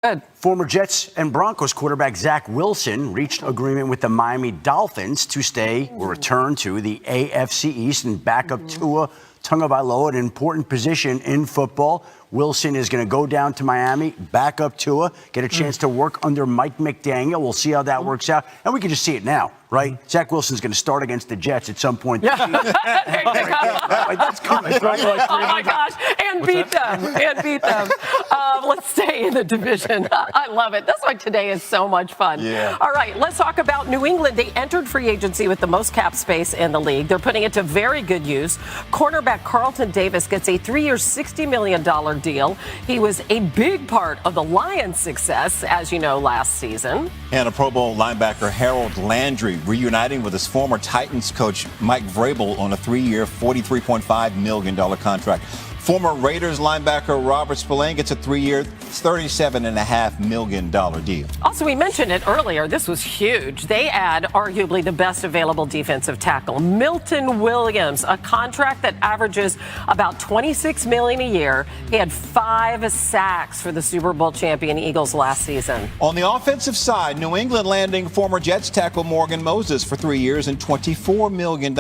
Good. Former Jets and Broncos quarterback Zach Wilson reached agreement with the Miami Dolphins to stay or return to the AFC East and back up Tua Tagovailoa, an important position in football. Wilson is going to go down to Miami, back up Tua, get a chance to work under Mike McDaniel. We'll see how that works out. And we can just see it now, right? Zach Wilson's going to start against the Jets at some point. Yeah. That's coming. Oh, my gosh. And beat them. Let's stay in the division. I love it. That's why today is so much fun. Yeah. All right, let's talk about New England. They entered free agency with the most cap space in the league. They're putting it to very good use. Cornerback Carlton Davis gets a 3-year, $60 million deal. He was a big part of the Lions' success, as you know, last season. And a Pro Bowl linebacker Harold Landry reuniting with his former Titans coach Mike Vrabel on a 3-year, $43.5 million contract. Former Raiders linebacker Robert Spillane gets a 3-year, $37.5 million deal. Also, we mentioned it earlier. This was huge. They add arguably the best available defensive tackle, Milton Williams, a contract that averages about $26 million a year. He had 5 sacks for the Super Bowl champion Eagles last season. On the offensive side, New England landing former Jets tackle Morgan Moses for 3 years and $24 million.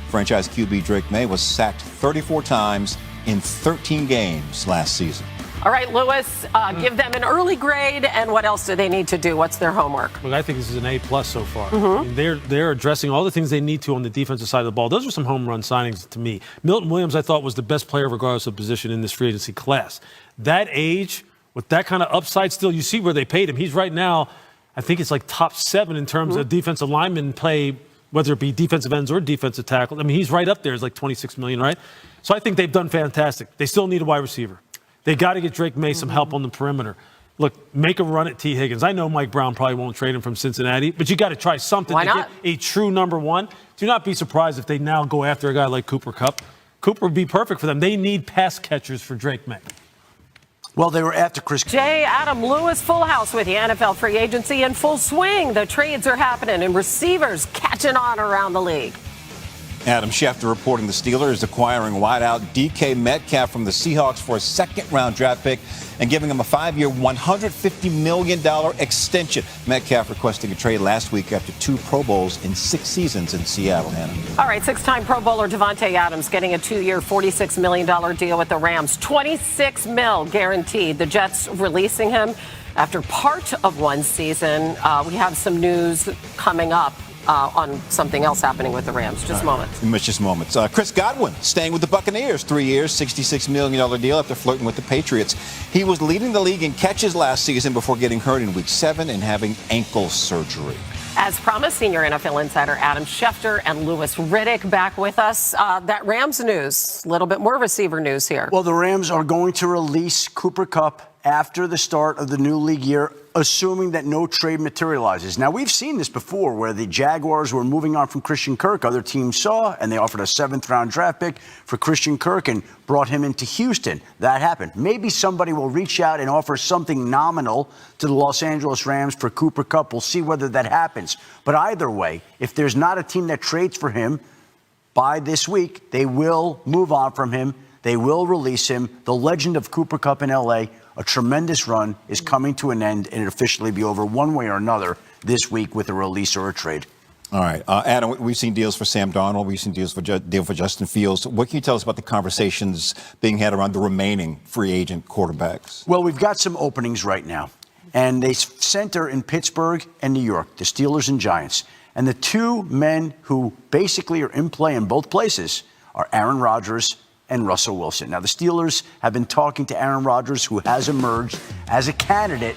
Franchise QB Drake May was sacked 34 times in 13 games last season. All right, Lewis, give them an early grade, and what else do they need to do? What's their homework? Well, I think this is an A+ so far. I mean, they're addressing all the things they need to on the defensive side of the ball. Those are some home run signings to me. Milton Williams, I thought, was the best player regardless of position in this free agency class. That age, with that kind of upside still, you see where they paid him. He's right now, I think it's like top 7 in terms of defensive linemen play, whether it be defensive ends or defensive tackle. I mean, he's right up there. It's like $26 million, right? So I think they've done fantastic. They still need a wide receiver. They got to get Drake May some help on the perimeter. Look, make a run at T. Higgins. I know Mike Brown probably won't trade him from Cincinnati, but you got to try something to get a true number one. Do not be surprised if they now go after a guy like Cooper Kupp. Cooper would be perfect for them. They need pass catchers for Drake May. Well, they were after Chris. Jay, Adam, Lewis, full house with you. NFL free agency in full swing. The trades are happening and receivers catching on around the league. Adam Schefter reporting the Steelers acquiring wideout DK Metcalf from the Seahawks for a second-round draft pick and giving him a 5-year, $150 million extension. Metcalf requesting a trade last week after 2 Pro Bowls in 6 seasons in Seattle, Hannah. All right, 6-time Pro Bowler Davante Adams getting a 2-year, $46 million deal with the Rams. $26 million guaranteed. The Jets releasing him after part of one season. We have some news coming up on something else happening with the Rams. Just moments. Just moments. Chris Godwin staying with the Buccaneers. 3 years, $66 million deal after flirting with the Patriots. He was leading the league in catches last season before getting hurt in Week 7 and having ankle surgery. As promised, senior NFL insider Adam Schefter and Louis Riddick back with us. That Rams news, a little bit more receiver news here. Well, the Rams are going to release Cooper Kupp after the start of the new league year, assuming that no trade materializes. Now, we've seen this before where the Jaguars were moving on from Christian Kirk. Other teams saw, and they offered a 7th-round draft pick for Christian Kirk and brought him into Houston. That happened. Maybe somebody will reach out and offer something nominal to the Los Angeles Rams for Cooper Kupp. We'll see whether that happens. But either way, if there's not a team that trades for him by this week, they will move on from him. They will release him. The legend of Cooper Kupp in L.A., a tremendous run, is coming to an end, and it'll officially be over one way or another this week with a release or a trade. All right. Adam, we've seen deals for Sam Darnold. We've seen deals for Justin Fields. What can you tell us about the conversations being had around the remaining free agent quarterbacks? Well, we've got some openings right now, and they center in Pittsburgh and New York, the Steelers and Giants. And the 2 men who basically are in play in both places are Aaron Rodgers and Russell Wilson. Now, the Steelers have been talking to Aaron Rodgers, who has emerged as a candidate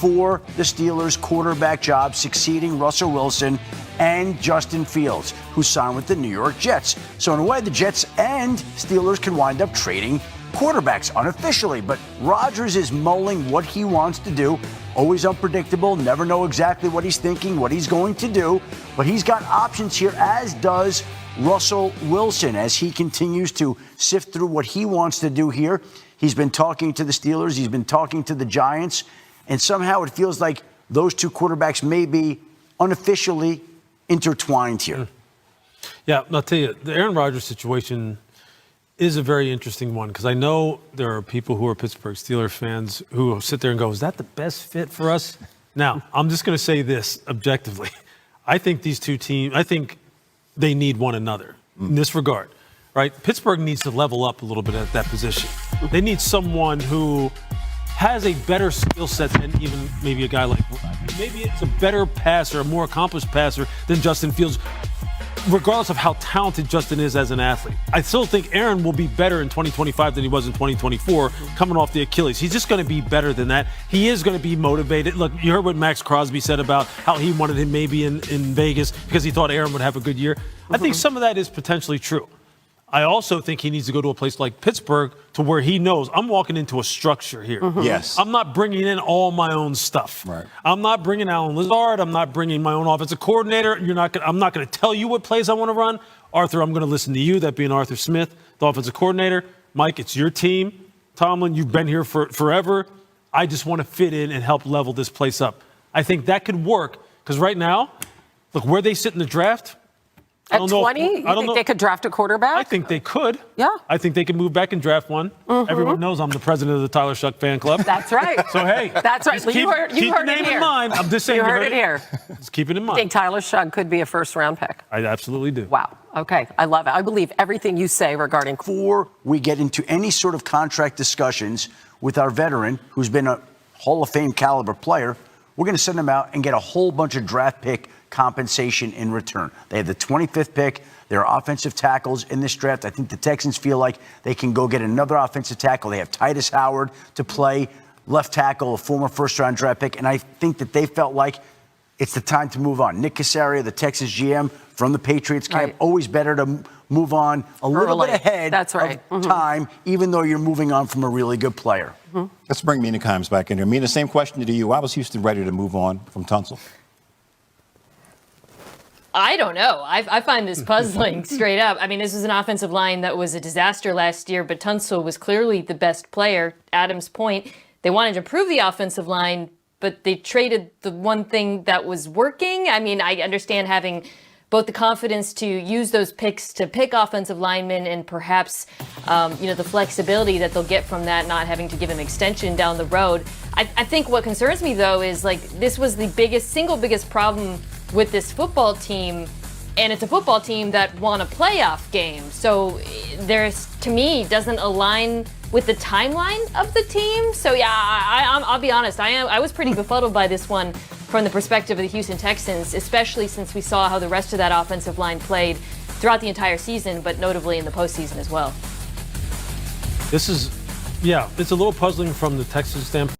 for the Steelers' quarterback job, succeeding Russell Wilson and Justin Fields, who signed with the New York Jets. So in a way, the Jets and Steelers can wind up trading quarterbacks unofficially. But Rodgers is mulling what he wants to do. Always unpredictable, never know exactly what he's thinking, what he's going to do. But he's got options here, as does Russell Wilson, as he continues to sift through what he wants to do here. He's been talking to the Steelers. He's been talking to the Giants. And somehow it feels like those 2 quarterbacks may be unofficially intertwined here. Yeah, I'll tell you, the Aaron Rodgers situation is a very interesting one because I know there are people who are Pittsburgh Steelers fans who sit there and go, is that the best fit for us? Now, I'm just going to say this objectively. I think these two teams, I think they need one another in this regard, right? Pittsburgh needs to level up a little bit at that position. They need someone who has a better skill set than even maybe a guy like, maybe it's a better passer, a more accomplished passer than Justin Fields, regardless of how talented Justin is as an athlete. I still think Aaron will be better in 2025 than he was in 2024 coming off the Achilles. He's just going to be better than that. He is going to be motivated. Look, you heard what Max Crosby said about how he wanted him maybe in Vegas because he thought Aaron would have a good year. I think some of that is potentially true. I also think he needs to go to a place like Pittsburgh to where he knows I'm walking into a structure here. Yes. I'm not bringing in all my own stuff. Right. I'm not bringing Alan Lazard. I'm not bringing my own offensive coordinator. I'm not going to tell you what plays I want to run. Arthur, I'm going to listen to you, that being Arthur Smith, the offensive coordinator. Mike, it's your team. Tomlin, you've been here for forever. I just want to fit in and help level this place up. I think that could work because right now, look, where they sit in the draft, At 20, you think they could draft a quarterback? I think they could. Yeah. I think they can move back and draft one. Everyone knows I'm the president of the Tyler Shuck fan club. That's right. So, hey. That's right. Keep, You heard keep the it name here. in mind. I'm just saying. You heard it here. Just keep it in I mind. think Tyler Shug could be a first-round pick. I absolutely do. Wow. Okay. I love it. I believe everything you say regarding. Before we get into any sort of contract discussions with our veteran, who's been a Hall of Fame caliber player, we're going to send him out and get a whole bunch of draft pick compensation in return. They have the 25th pick. There are offensive tackles in this draft. I think the Texans feel like they can go get another offensive tackle. They have Titus Howard to play left tackle, a former first-round draft pick, and I think that they felt like it's the time to move on. Nick Caserio, the Texas GM from the Patriots camp, Right. always better to move on a little bit ahead of time, even though you're moving on from a really good player. Let's bring Mina Kimes back in here. Mina, same question to you. Why was Houston ready to move on from Tunsil? I don't know. I find this puzzling straight up. I mean, this was an offensive line that was a disaster last year, but Tunsil was clearly the best player. Adam's point, they wanted to improve the offensive line, but they traded the one thing that was working. I mean, I understand having both the confidence to use those picks to pick offensive linemen and perhaps, the flexibility that they'll get from that, not having to give him extension down the road. I think what concerns me, though, is like this was the single biggest problem with this football team, and it's a football team that won a playoff game. So to me, doesn't align with the timeline of the team. So yeah, I'll be honest, I was pretty befuddled by this one from the perspective of the Houston Texans, especially since we saw how the rest of that offensive line played throughout the entire season, but notably in the postseason as well. It's a little puzzling from the Texans standpoint.